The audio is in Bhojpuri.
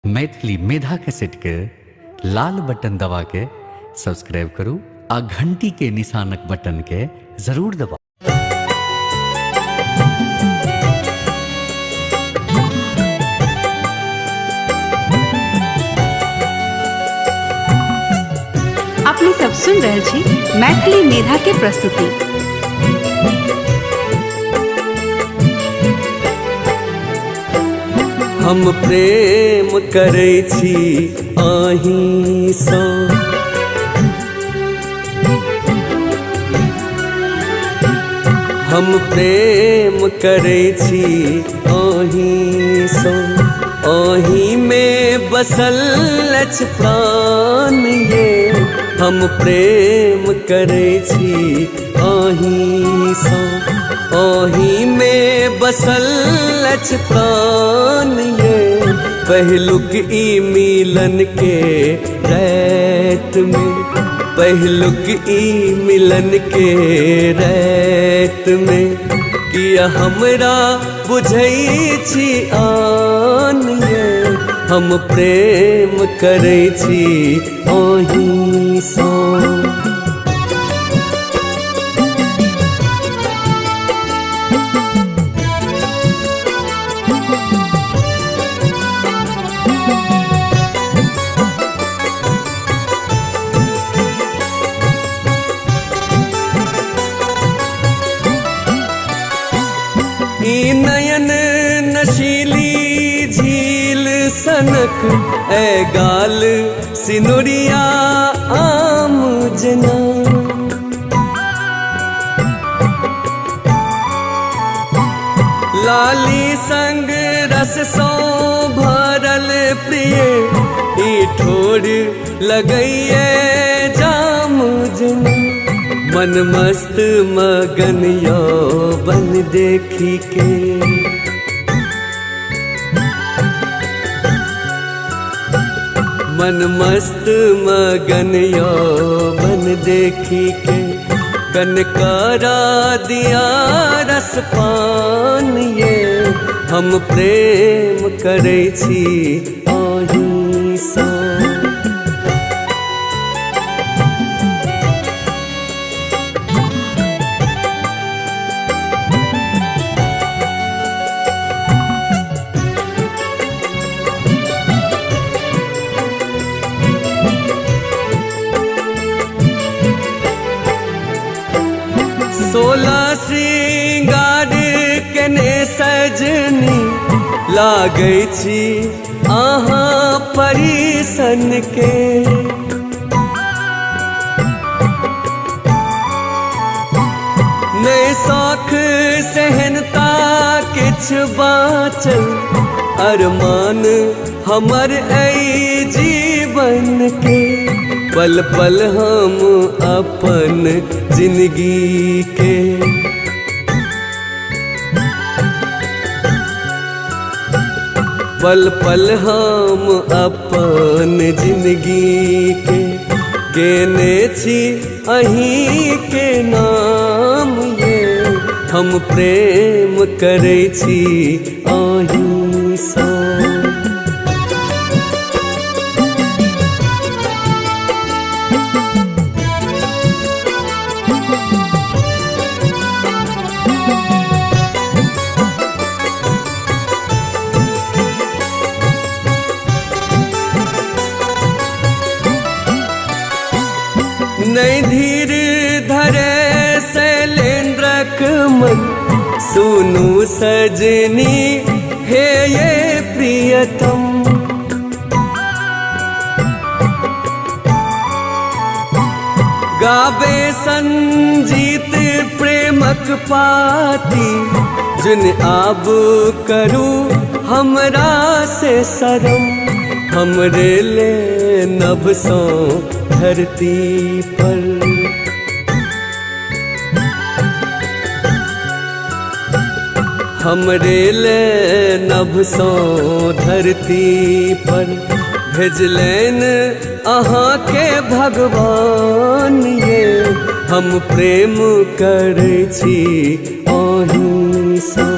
मैथिली मेधा कैसेट के लाल बटन दबा के सब्सक्राइब करू आ घंटी के निशानक बटन के जरूर दबाऊ। अपने सब सुन रहे छी मैथिली मेधा के प्रस्तुति। हम प्रेम करै छी अहीं सँ, हम प्रेम करै छी अहीं सँ, अहीं में बसल अछि प्राण ये। हम प्रेम करै छी अहीं सँ, अहीं में बसल अछि प्राण ये। पहिलुक ई मिलन के रात में, पहिलुक ई मिलन के रात में, किया हमरा बुझै छी आन ये। हम प्रेम करै छी अहीं सँ। ई नयन नशीली झील सनक, ए गाल सिनुरिया आम जना। लाली संग रस सौ भरल प्रिय, ई ठोर लगैये जाम जना। मन मस्त मगन यौवन देखी के, मन मस्त मगन यौवन देखी के, कनकारा दिया रस पान ये। हम प्रेम करै छी अहीं सँ। सोलह श्रृंगार केने सजनी, लागै छी अहाँ परिसन के। नै शौख सेहनता किछ बाँचल, अरमान हमर एहि जीवन के। पल पल हम अपन जिंदगी के, पल पल हम अपन जिंदगी के। केने छी अहीं के नाम ये। हम प्रेम करै छी अहीं सँ। नै धीर धरे शैलेंद्रक मन, सुनू सजनी हे ये प्रियतम। गावे संजीत प्रेमक पाती, जुन आब करू हमरा से शरम। हमरे ले नभ सौ धरती पर, हमरे ले नभ सौ धरती पर। भेजलैन अहाँ के भगवान ये। हम प्रेम करै छी अहीं सँ।